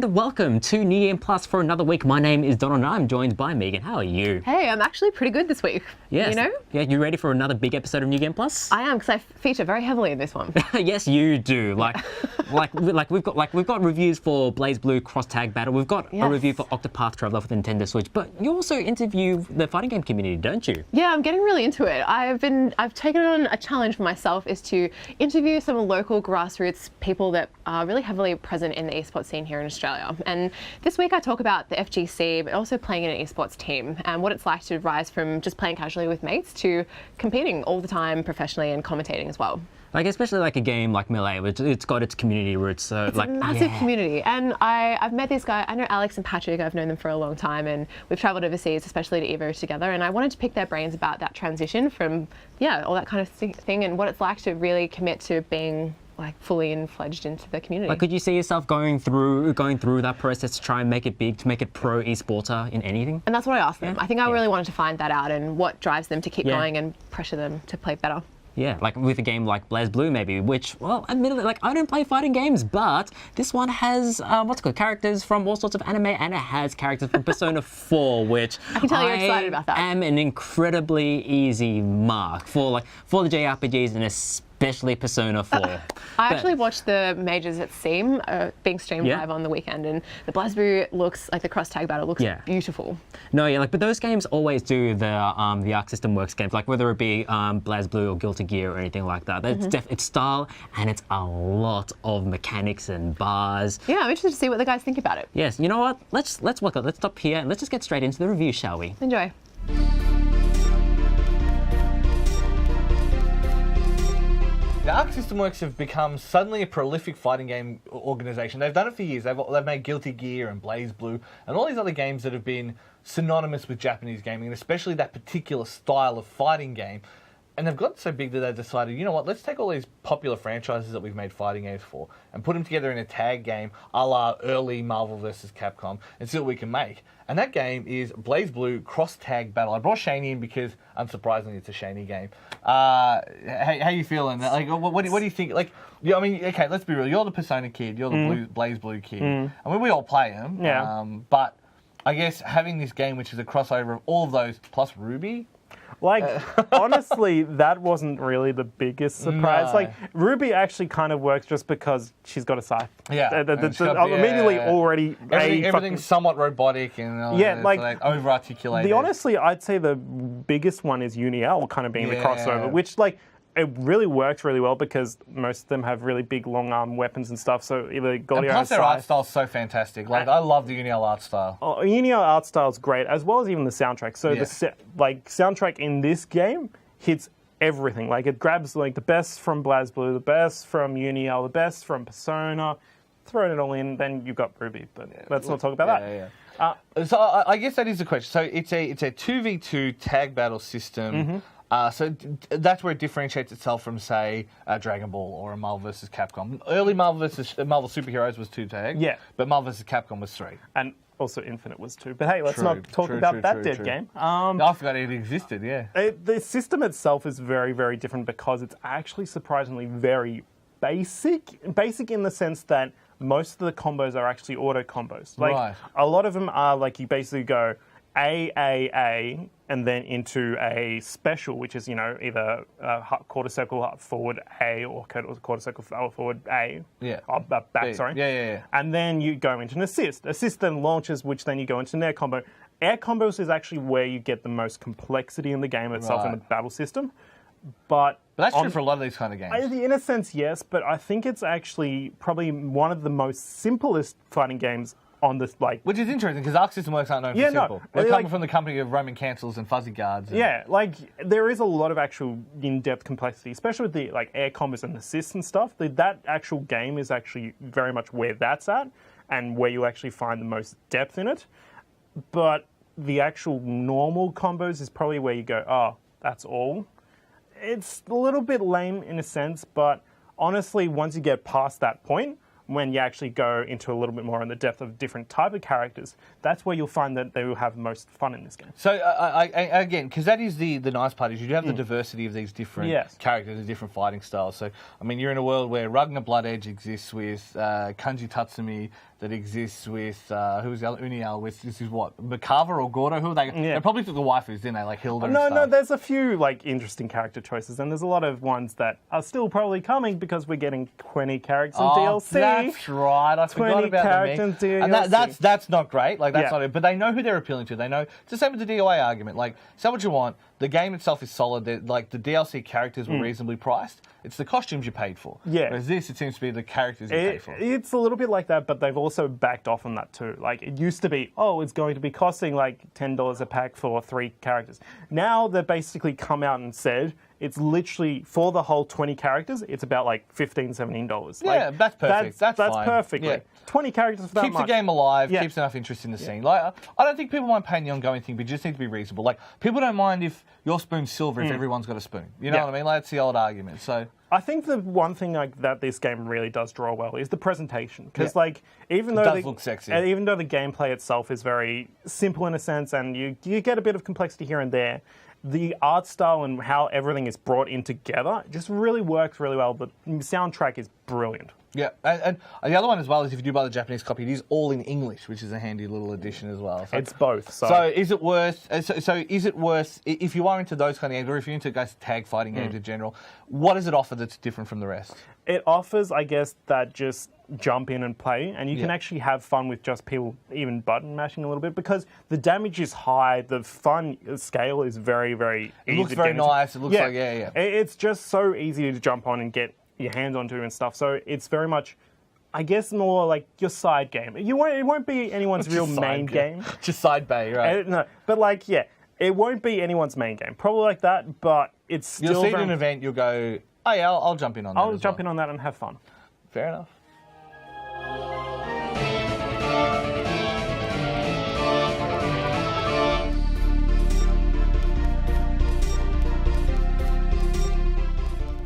and welcome to New Game Plus for another week. My name is Donald and I'm joined by Megan. How are you? Hey, I'm actually pretty good this week. Yes. You know? Yeah, you ready for another big episode of New Game Plus? I am, because I feature very heavily in this one. Yes, you do. We've got reviews for Blazblue Cross Tag Battle. We've got a review for Octopath Traveller for the Nintendo Switch. But you also interview the fighting game community, don't you? Yeah, I'm getting really into it. I've taken on a challenge for myself is to interview some local grassroots people that are really heavily present in the esports scene here in Australia. And this week I talk about the FGC, but also playing in an esports team and what it's like to rise from just playing casually with mates to competing all the time professionally and commentating as well. Like, especially like a game like Melee, which it's got its community roots. So it's like a massive community. And I've met this guy, I know Alex and Patrick, I've known them for a long time, and we've travelled overseas, especially to Evo together. And I wanted to pick their brains about that transition from, all that kind of thing and what it's like to really commit to being like fully fledged into the community. Like, could you see yourself going through that process to try and make it big, to make it pro esporter in anything? And that's what I asked them. I think I really wanted to find that out and what drives them to keep going and pressure them to play better. Yeah, like with a game like Blazblue maybe, which, well, admittedly, like, I don't play fighting games, but this one has, characters from all sorts of anime, and it has characters from Persona 4, which I can tell you're excited about that. am an incredibly easy mark for the JRPGs, and especially Persona 4. I actually watched the majors at Steam being streamed live on the weekend, and the Blazblue looks like the cross tag battle looks beautiful. No, but those games always do the Arc System Works games, like whether it be Blazblue or Guilty Gear or anything like that. It's style, and it's a lot of mechanics and bars. Yeah, I'm interested to see what the guys think about it. Yes, you know what? Let's stop here and let's just get straight into the review, shall we? Enjoy. The Arc System Works have become suddenly a prolific fighting game organisation. They've done it for years. They've made Guilty Gear and Blazblue and all these other games that have been synonymous with Japanese gaming, and especially that particular style of fighting game. And they've gotten so big that they've decided, you know what, let's take all these popular franchises that we've made fighting games for and put them together in a tag game a la early Marvel vs. Capcom and see what we can make. And that game is Blazblue Cross Tag Battle. I brought Shane in because, unsurprisingly, it's a Shaney game. How you feeling? Like, what do you think? Like, I mean, okay, let's be real. You're the Persona kid. You're the Blazblue kid. I mean, we all play them. Yeah. But I guess having this game, which is a crossover of all of those, plus Ruby. Like, honestly, that wasn't really the biggest surprise. No. Like, Ruby actually kind of works just because she's got a scythe. Yeah. Already everything's somewhat robotic and like over-articulated. Honestly, I'd say the biggest one is Uniel kind of being the crossover, which, like, it really works really well because most of them have really big long arm weapons and stuff. So either Golio and plus their art style is so fantastic. Like, I love the Uniel art style. Uniel art style is great, as well as even the soundtrack. So the soundtrack in this game hits everything. Like, it grabs like the best from Blazblue, the best from Uniel, the best from Persona. Throwing it all in, then you've got Ruby. But let's not talk about that. So I guess that is the question. So it's a 2v2 tag battle system. So that's where it differentiates itself from, say, Dragon Ball or a Marvel vs. Capcom. Early Marvel Superheroes was 2 tags, but Marvel vs. Capcom was 3. And also Infinite was 2. But hey, let's not talk about that dead game. I forgot it existed, The system itself is very, very different because it's actually surprisingly very basic. Basic in the sense that most of the combos are actually auto combos. Like, a lot of them are like you basically go A, and then into a special, which is, either quarter circle forward A or quarter circle forward A. Back, sorry. And then you go into an assist. Assist then launches, which then you go into an air combo. Air combos is actually where you get the most complexity in the game itself, in the battle system. But that's true for a lot of these kind of games. In a sense, yes, but I think it's actually probably one of the most simplest fighting games on this, like... Which is interesting, because Arc System Works aren't known for simple. They're coming from the company of Roman cancels and fuzzy guards. And there is a lot of actual in-depth complexity, especially with the air combos and assists and stuff. That actual game is actually very much where that's at, and where you actually find the most depth in it. But the actual normal combos is probably where you go, oh, that's all. It's a little bit lame in a sense, but honestly, once you get past that point, when you actually go into a little bit more in the depth of different type of characters, that's where you'll find that they will have most fun in this game. So again, because that is the nice part, is you do have the diversity of these different characters and different fighting styles. So I mean, you're in a world where Ragnar Bloodedge exists with Kanji Tatsumi, that exists with who's the other Unial with, this is what, Makava or Gordo? Who are they? They probably took the waifus, didn't they? Like Hilda and stuff. No, there's a few like interesting character choices, and there's a lot of ones that are still probably coming because we're getting 20 characters in DLC. That's right. I forgot about the mix. And that's not great. Like that's not it. But they know who they're appealing to. They know it's the same with the DOA argument. Like, say what you want. The game itself is solid. Like the DLC characters were reasonably priced. It's the costumes you paid for. Yeah. Whereas this, it seems to be the characters you paid for. It's a little bit like that, but they've also backed off on that too. Like, it used to be, it's going to be costing like $10 a pack for 3 characters. Now they've basically come out and said it's literally, for the whole 20 characters, it's about like $15, $17. Yeah, like, that's perfect. That's fine. perfect. Yeah. Like, 20 characters for that keeps much. the game alive, keeps enough interest in the scene. Like, I don't think people mind paying the ongoing thing, but you just need to be reasonable. Like, people don't mind if your spoon's silver if everyone's got a spoon. You know what I mean? Like, that's the old argument. So I think the one thing that this game really does draw well is the presentation, because even though it does look sexy, even though the gameplay itself is very simple in a sense, and you get a bit of complexity here and there, the art style and how everything is brought in together just really works really well. But the soundtrack is brilliant. Yeah, and the other one as well is if you do buy the Japanese copy, it is all in English, which is a handy little addition as well. So, it's both. So is it worth? So is it worth if you are into those kind of games, or if you're into tag fighting games in general? What does it offer that's different from the rest? It offers, I guess, that just jump in and play, and you can actually have fun with just people even button mashing a little bit, because the damage is high, the fun scale is very, very easy. It looks very nice. It looks like It's just so easy to jump on and get your hands onto and stuff. So it's very much, I guess, more like your side game. It won't be anyone's real main game. Just side bay, right? No, but it won't be anyone's main game. Probably like that, but it's still. You'll see it at an event. You'll go, oh yeah, I'll jump in on that. I'll jump in on that and have fun. Fair enough.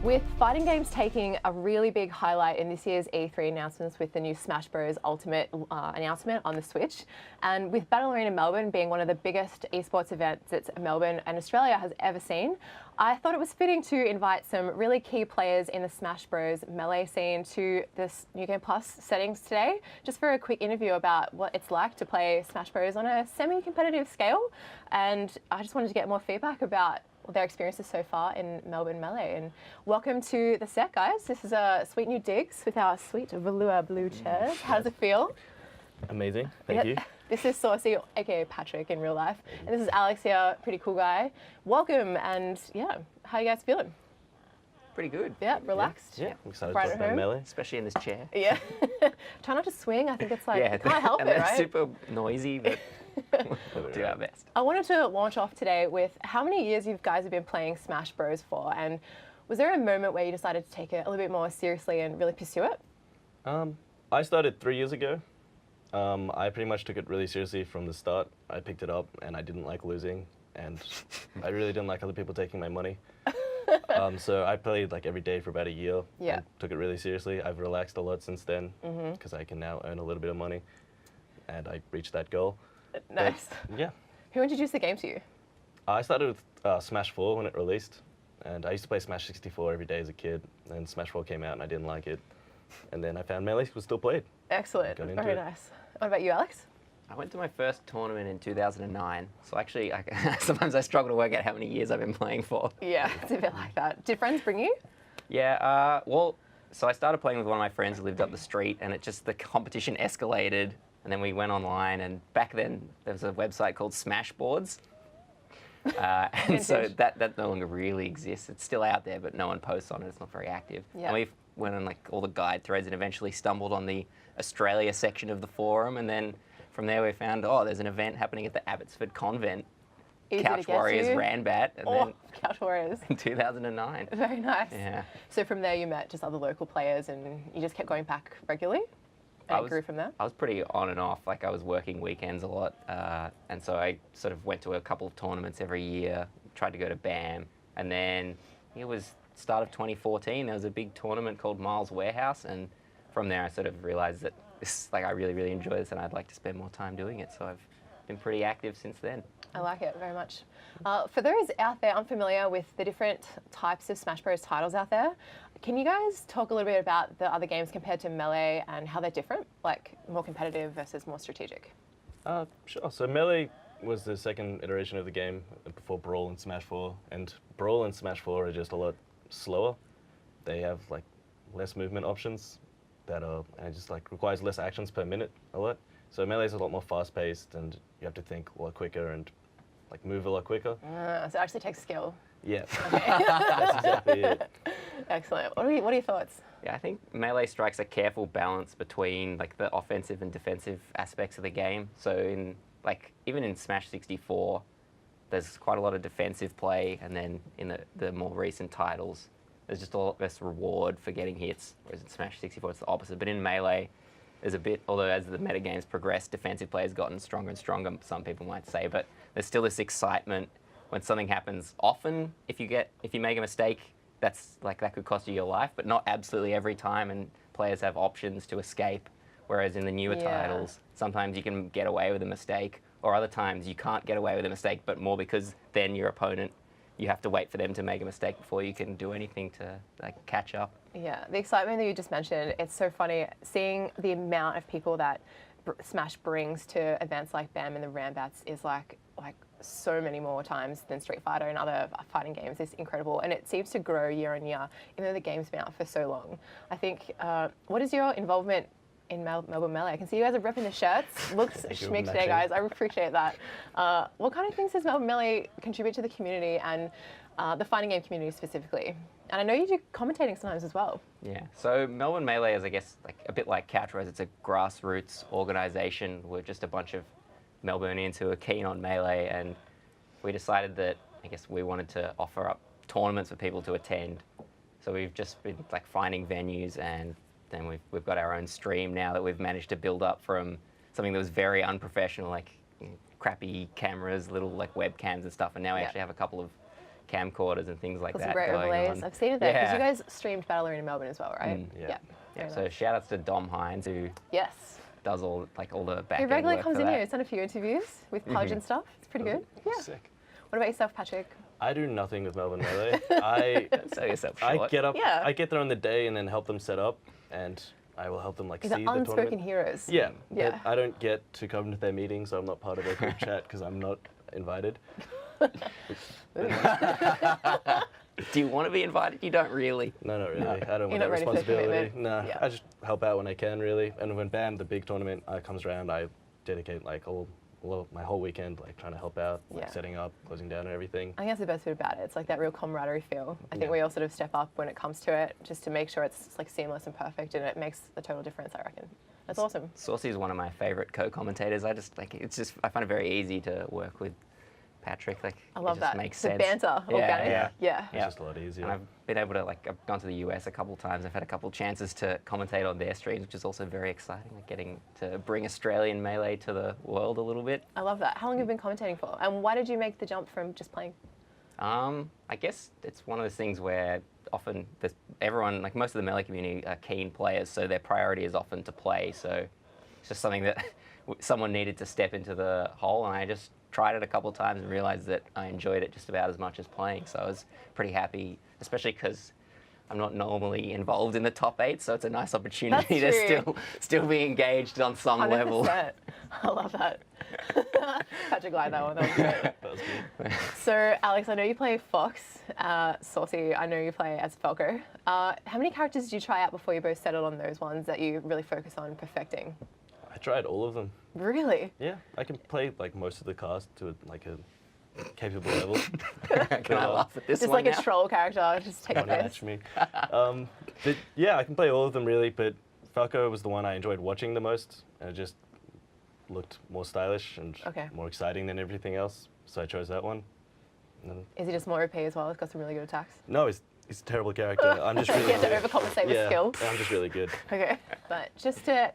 With fighting games taking a really big highlight in this year's E3 announcements with the new Smash Bros. Ultimate announcement on the Switch, and with Battle Arena Melbourne being one of the biggest esports events that Melbourne and Australia has ever seen, I thought it was fitting to invite some really key players in the Smash Bros. Melee scene to this New Game Plus settings today, just for a quick interview about what it's like to play Smash Bros. On a semi-competitive scale. And I just wanted to get more feedback about their experiences so far in Melbourne Melee. And welcome to the set, guys. This is a sweet new digs with our sweet velour blue chairs. How does it feel? Amazing, thank you. This is Saucy, aka Patrick in real life. And this is Alex here, pretty cool guy. Welcome, and how you guys feeling? Pretty good. Yeah, relaxed? Yeah, I'm excited Right to at play home? Melee, especially in this chair. Yeah. Try not to swing. I think it's like, you can't help and it, right? super noisy, but we'll do our best. I wanted to launch off today with how many years you guys have been playing Smash Bros for, and was there a moment where you decided to take it a little bit more seriously and really pursue it? I started 3 years ago. I pretty much took it really seriously from the start. I picked it up and I didn't like losing, and I really didn't like other people taking my money. So I played like every day for about a year and took it really seriously. I've relaxed a lot since then because I can now earn a little bit of money, and I reached that goal. Nice. But, yeah. Who introduced the game to you? I started with Smash 4 when it released, and I used to play Smash 64 every day as a kid, and Smash 4 came out and I didn't like it. And then I found Melee was still played. Excellent. Very nice. What about you, Alex? I went to my first tournament in 2009, so actually sometimes I struggle to work out how many years I've been playing for. Yeah, it's a bit like that. Did friends bring you? Yeah, so I started playing with one of my friends who lived up the street, and the competition escalated, and then we went online, and back then there was a website called Smashboards, and so that no longer really exists. It's still out there, but no one posts on it. It's not very active. Yeah. And we went on like all the guide threads and eventually stumbled on the Australia section of the forum, and then from there we found, there's an event happening at the Abbotsford Convent. Easy Couch Warriors Ranbat, and then Couch Warriors. in 2009. Very nice. Yeah. So from there you met just other local players and you just kept going back regularly? And it grew from there? I was pretty on and off. Like I was working weekends a lot, and so I sort of went to a couple of tournaments every year, tried to go to BAM, and then it was start of 2014, there was a big tournament called Miles Warehouse, and from there, I sort of realized that this, like, I really, really enjoy this and I'd like to spend more time doing it. So I've been pretty active since then. I like it very much. For those out there unfamiliar with the different types of Smash Bros. Titles out there, can you guys talk a little bit about the other games compared to Melee and how they're different, like more competitive versus more strategic? Sure. So Melee was the second iteration of the game before Brawl and Smash 4, and Brawl and Smash 4 are just a lot slower. They have like less movement options and it just like requires less actions per minute a lot. So Melee is a lot more fast-paced, and you have to think a lot quicker and like move a lot quicker. So it actually takes skill. Yeah, Okay. that's exactly it. Excellent. What are your thoughts? Yeah, I think Melee strikes a careful balance between like the offensive and defensive aspects of the game. So in like even in Smash 64, there's quite a lot of defensive play, and then in the more recent titles, there's just a lot less reward for getting hits. Whereas in Smash 64, it's the opposite. But in Melee, there's a bit, although as the metagames progress, defensive play has gotten stronger and stronger, some people might say, but there's still this excitement when something happens. Often, if you make a mistake, that's like that could cost you your life, but not absolutely every time, and players have options to escape. Whereas in the newer titles, sometimes you can get away with a mistake, or other times you can't get away with a mistake, but more because then your opponent, you have to wait for them to make a mistake before you can do anything to like catch up. Yeah, the excitement that you just mentioned, it's so funny seeing the amount of people that Smash brings to events like BAM and the Rambats is like so many more times than Street Fighter and other fighting games. It's incredible, and it seems to grow year on year, even though the game's been out for so long. I think, what is your involvement in Melbourne Melee? I can see you guys are repping the shirts. Looks schmick today, guys. I appreciate that. What kind of things does Melbourne Melee contribute to the community and the fighting game community specifically? And I know you do commentating sometimes as well. Yeah, so Melbourne Melee is, I guess, like a bit like Couch Rose. It's a grassroots organisation. We're just a bunch of Melburnians who are keen on Melee, and we decided that, I guess, we wanted to offer up tournaments for people to attend. So we've just been like finding venues, and then we've got our own stream now that we've managed to build up from something that was very unprofessional, like crappy cameras, little like webcams and stuff, and now we actually have a couple of camcorders and things like that. Some great going overlays. on. I've seen it there because you guys streamed Battle Arena Melbourne as well, right? Yeah. So shout outs to Dom Hines, who does all the back He end regularly work comes for in that. here. He's done a few interviews with Pudge and stuff. It's pretty good. Yeah. Sick. What about yourself, Patrick? I do nothing with Melbourne Melee. I Sell yourself I short. get up. Yeah. I get there on the day and then help them set up, and I will help them like These see are the unspoken tournament. heroes. Yeah. Yeah. But I don't get to come to their meetings, so I'm not part of their group chat because I'm not invited. Do you want to be invited? You don't really. No, not really. I don't You're want not that ready for the responsibility. commitment. No, Yeah. I just help out when I can, really. And when BAM, the big tournament, comes around, I dedicate like my whole weekend like trying to help out, like setting up, closing down, and everything. I think that's the best bit about it. It's like that real camaraderie feel. I think Yeah. we all sort of step up when it comes to it, just to make sure it's like seamless and perfect, and it makes a total difference, I reckon. That's awesome. Saucy is one of my favourite co-commentators. I find it very easy to work with Patrick. Like, I love it just that. makes The sense. banter, organic. Yeah. It's just a lot easier. And I've been able to I've gone to the US a couple times. I've had a couple chances to commentate on their streams, which is also very exciting. Like getting to bring Australian Melee to the world a little bit. I love that. How long have you been commentating for? And why did you make the jump from just playing? I guess it's one of those things where often everyone, like most of the Melee community, are keen players, so their priority is often to play. So it's just something that someone needed to step into the hole, and I just tried it a couple of times and realized that I enjoyed it just about as much as playing. So I was pretty happy, especially because I'm not normally involved in the top 8, so it's a nice opportunity to still be engaged on some 100%. level. I love that. Patrick liked that one. That was great. That was good. So, Alex, I know you play Fox. Saucy, I know you play as Falco. How many characters did you try out before you both settled on those ones that you really focus on perfecting? I tried all of them. Really? Yeah, I can play like most of the cast to like a capable level. Can I laugh at this Just one like now? a troll character, just take a Don't piss. match me. But yeah, I can play all of them really, but Falco was the one I enjoyed watching the most, and it just looked more stylish and more exciting than everything else, so I chose that one. Is he just more OP as well? He's got some really good attacks. No, he's a terrible character. I'm just really You have to good. overcompensate with skill. I'm just really good. Okay, but just to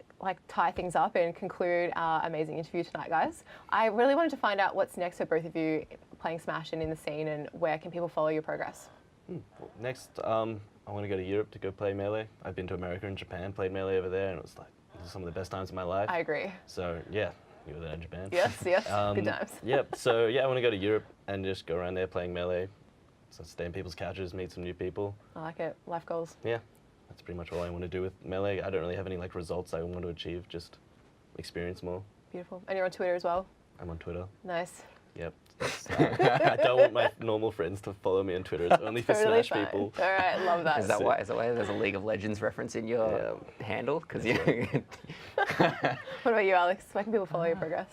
tie things up and conclude our amazing interview tonight, guys, I really wanted to find out what's next for both of you playing Smash and in the scene, and where can people follow your progress? Next, I'm I want to go to Europe to go play Melee. I've been to America and Japan, played Melee over there, and it was like, these are some of the best times of my life. I agree. So yeah, you were there in Japan. Yes, good times. Yep, so yeah, I want to go to Europe and just go around there playing Melee. So stay in people's couches, meet some new people. I like it. Life goals. Yeah, that's pretty much all I want to do with Melee. I don't really have any like results I want to achieve, just experience more. Beautiful. And you're on Twitter as well? I'm on Twitter. Nice. Yep. I don't want my normal friends to follow me on Twitter. It's only for Totally Smash fine. people. All right, love that. Is that why there's a League of Legends reference in your handle? Because you. What about you, Alex? Where can people follow your progress?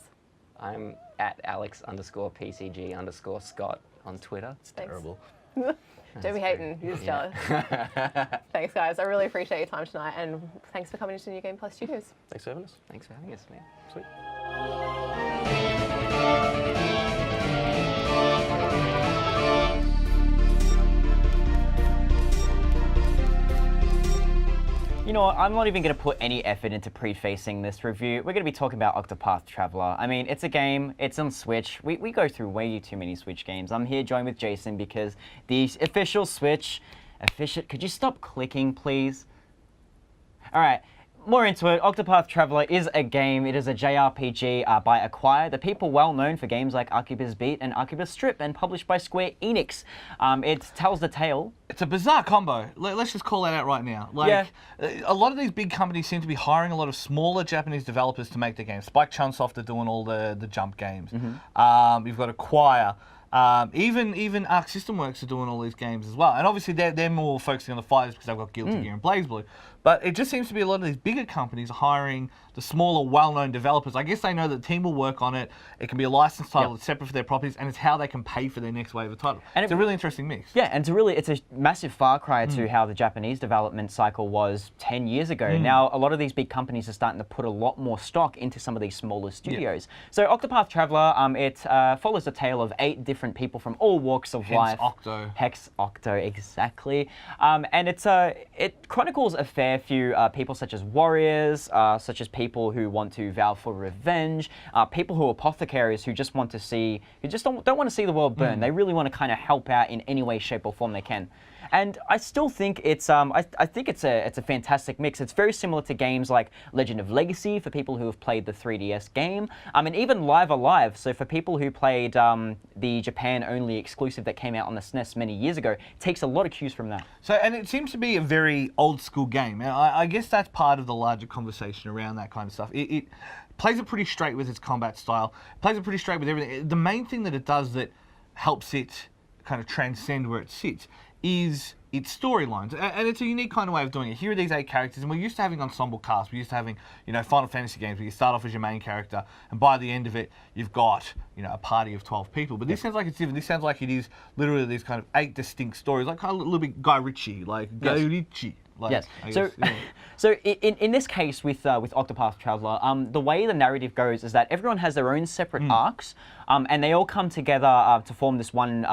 I'm at Alex_PCG_Scott on Twitter. It's terrible. Don't be hating. You're just jealous. Thanks, guys. I really appreciate your time tonight, and thanks for coming into New Game Plus Studios. Thanks for having us. Thanks for having us, man. Sweet. You know what, I'm not even going to put any effort into prefacing this review. We're going to be talking about Octopath Traveler. I mean, it's a game, it's on Switch. We go through way too many Switch games. I'm here joined with Jason because the official Switch... Could you stop clicking, please? All right. More into it, Octopath Traveler is a game. It is a JRPG by Acquire, the people well known for games like Arquebus Beat and Arquebus Strip, and published by Square Enix. It tells the tale. It's a bizarre combo. Let's just call that out right now. Like, a lot of these big companies seem to be hiring a lot of smaller Japanese developers to make their games. Spike Chunsoft are doing all the Jump games. You've got Acquire. Even Arc System Works are doing all these games as well. And obviously they're more focusing on the fighters because they've got Guilty Gear and Blazblue. But it just seems to be a lot of these bigger companies hiring the smaller, well-known developers. I guess they know that the team will work on it. It can be a licensed title, it's separate for their properties, and it's how they can pay for their next wave of title. And it's a really interesting mix. Yeah, and it's a massive far cry to how the Japanese development cycle was 10 years ago. Now, a lot of these big companies are starting to put a lot more stock into some of these smaller studios. So Octopath Traveler, it follows a tale of 8 different people from all walks of life. Octo. Hex Octo, exactly. And it chronicles a fair few people such as warriors, such as people who want to vow for revenge, people who are apothecaries who just want to see, who just don't want to see the world burn. They really want to kind of help out in any way, shape, or form they can. And I still think it's I think it's a fantastic mix. It's very similar to games like Legend of Legacy for people who have played the 3DS game, and even Live Alive. So for people who played the Japan-only exclusive that came out on the SNES many years ago, it takes a lot of cues from that. So, and it seems to be a very old-school game. And I guess that's part of the larger conversation around that kind of stuff. It plays it pretty straight with its combat style. It plays it pretty straight with everything. The main thing that it does that helps it kind of transcend where it sits is its storylines, and it's a unique kind of way of doing it. Here are these 8 characters, and we're used to having ensemble casts. We're used to having, Final Fantasy games where you start off as your main character, and by the end of it, you've got, a party of 12 people. But this sounds like it's different. This sounds like it is literally these kind of 8 distinct stories, like kind of a little bit Guy Ritchie, like Guy Ritchie. Like, yes. Guess, So in this case with Octopath Traveler, the way the narrative goes is that everyone has their own separate arcs, and they all come together to form this one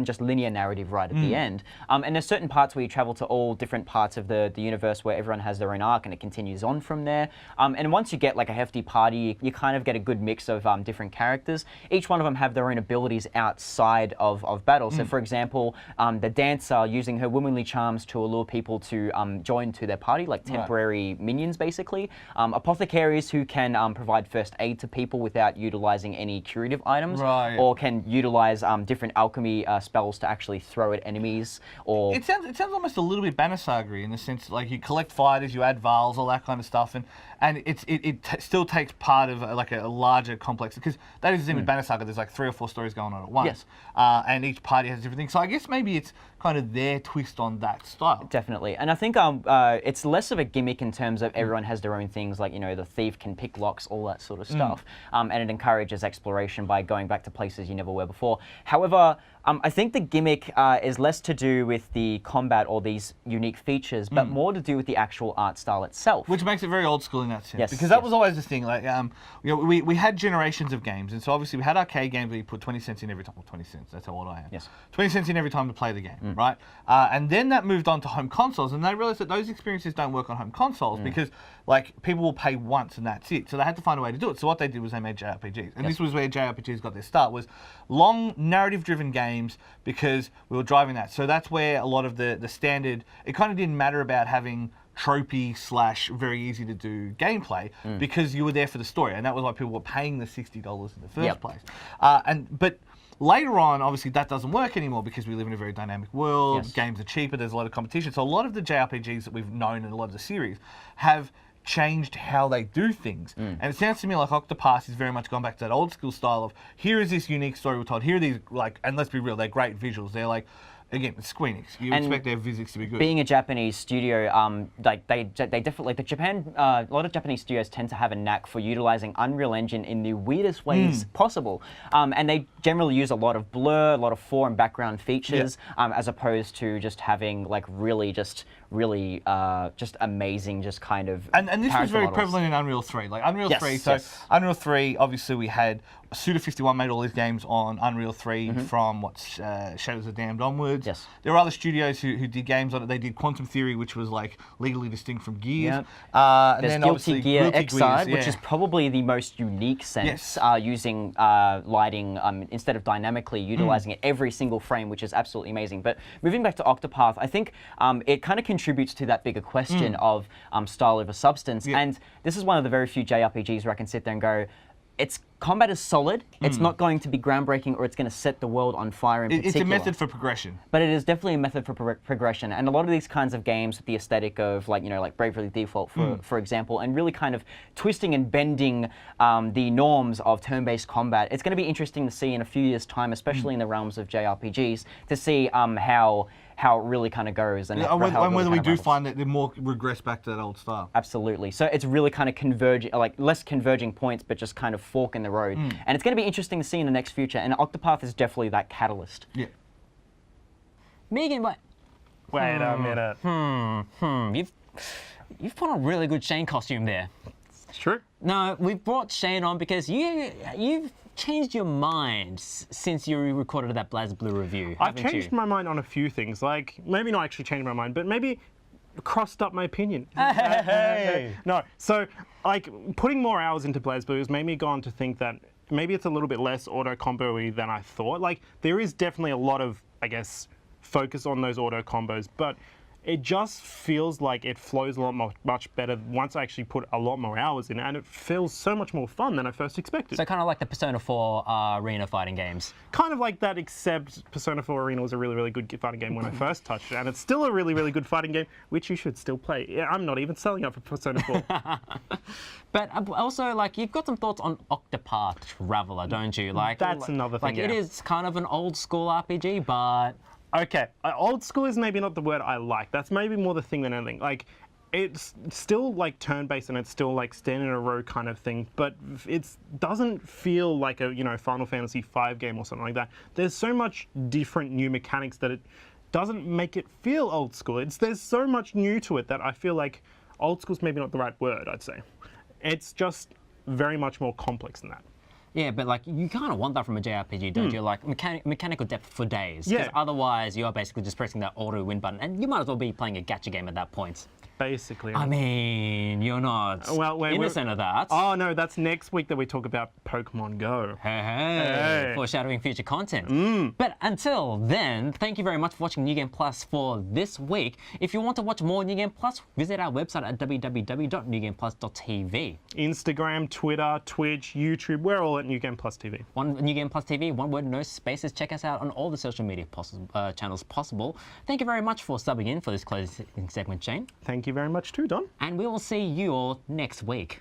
just linear narrative right at the end. And there's certain parts where you travel to all different parts of the universe where everyone has their own arc, and it continues on from there. And once you get like a hefty party, you kind of get a good mix of different characters. Each one of them have their own abilities outside of battle. So for example, the dancer using her womanly charms to allure people to join to their party, like temporary minions basically. Apothecaries who can provide first aid to people without utilizing any curative items, or can utilize different alchemy spells to actually throw at enemies. Or it sounds almost a little bit Banner Saga-y in the sense like you collect fighters, you add Vals, all that kind of stuff, and it still takes part of like a larger complex, because that is the thing with Banner Saga. There's like 3 or 4 stories going on at once, and each party has different things. So I guess maybe it's kind of their twist on that style. Definitely, and I think it's less of a gimmick in terms of everyone has their own things, like the thief can pick locks, all that sort of stuff, and it encourages exploration by going back to places you never were before. However, I think the gimmick is less to do with the combat or these unique features, but more to do with the actual art style itself. Which makes it very old school in that sense. Yes, because that was always the thing. Like, we had generations of games, and so obviously we had arcade games where you put 20 cents in every time. Well, 20 cents, that's how old I am. Yes. 20 cents in every time to play the game. right? And then that moved on to home consoles, and they realized that those experiences don't work on home consoles because, like, people will pay once and that's it. So they had to find a way to do it. So what they did was they made JRPGs, and this was where JRPGs got their start. Was long narrative-driven games because we were driving that. So that's where a lot of the standard. It kind of didn't matter about having tropey / very easy to do gameplay because you were there for the story, and that was why people were paying the $60 in the first place. But later on, obviously, that doesn't work anymore because we live in a very dynamic world. Yes. Games are cheaper. There's a lot of competition. So a lot of the JRPGs that we've known in a lot of the series have changed how they do things. And it sounds to me like Octopath is very much gone back to that old school style of here is this unique story we're told. Here are these, like, and let's be real, they're great visuals. They're like, again, it's Square Enix. You expect their physics to be good. Being a Japanese studio, like they definitely, the Japan, a lot of Japanese studios tend to have a knack for utilizing Unreal Engine in the weirdest ways possible, and they generally use a lot of blur, a lot of fore and background features, as opposed to just having like really just amazing, just kind of. And this was very models. prevalent in Unreal 3. Like Unreal 3, yes. Unreal 3, obviously we had Suda51 made all these games on Unreal 3 from Shadows of Damned onwards. Yes. There were other studios who did games on it. They did Quantum Theory, which was like legally distinct from Gears. Yep. And There's then Guilty obviously Gear Guilty Xside, Gears, which is probably the most unique sense, using lighting instead of dynamically utilizing it every single frame, which is absolutely amazing. But moving back to Octopath, I think it kind of contributes to that bigger question of style over substance. And this is one of the very few JRPGs where I can sit there and go, its combat is solid. It's not going to be groundbreaking or it's going to set the world on fire in particular. It's a method for progression. But it is definitely a method for progression. And a lot of these kinds of games with the aesthetic of like, like Bravely Default, for example, and really kind of twisting and bending the norms of turn-based combat, it's going to be interesting to see in a few years' time, especially in the realms of JRPGs, to see how it really kind of goes. And whether we do find that they're more regress back to that old style. Absolutely. So it's really kind of converging, like less converging points, but just kind of fork in the road. And it's going to be interesting to see in the next future. And Octopath is definitely that catalyst. Yeah. Megan, what? Wait a minute. You've put on a really good Shane costume there. It's true. No, we've brought Shane on because you've changed your mind since you recorded that Blazblue review. I've changed my mind on a few things. Like, maybe not actually changed my mind, but maybe crossed up my opinion. No, so, like, putting more hours into Blazblue has made me go on to think that maybe it's a little bit less auto combo-y than I thought. Like, there is definitely a lot of, I guess, focus on those auto combos, but it just feels like it flows a lot much better once I actually put a lot more hours in it, and it feels so much more fun than I first expected. So kind of like the Persona 4 arena fighting games. Kind of like that, except Persona 4 Arena was a really, really good fighting game when I first touched it, and it's still a really, really good fighting game, which you should still play. Yeah, I'm not even selling up for Persona 4. But also, like, you've got some thoughts on Octopath Traveller, don't you? Like, that's another thing. Like, it is kind of an old school RPG, but okay, old school is maybe not the word I like. That's maybe more the thing than anything. Like, it's still like turn-based and it's still like stand in a row kind of thing, but it doesn't feel like a Final Fantasy V game or something like that. There's so much different new mechanics that it doesn't make it feel old school. There's so much new to it that I feel like old school's maybe not the right word, I'd say. It's just very much more complex than that. yeah, but like you kind of want that from a JRPG, don't you? Like mechanical depth for days. Because otherwise, you are basically just pressing that auto win button, and you might as well be playing a gacha game at that point. Basically. I mean, you're not innocent of that. Oh no, that's next week that we talk about Pokemon Go. Hey. Foreshadowing future content. But until then, thank you very much for watching New Game Plus for this week. If you want to watch more New Game Plus, visit our website at www.newgameplus.tv. Instagram, Twitter, Twitch, YouTube, we're all at New Game Plus TV. New Game Plus TV, one word, no spaces. Check us out on all the social media channels possible. Thank you very much for subbing in for this closing segment, Shane. Thank you very much too, Don. And we will see you all next week.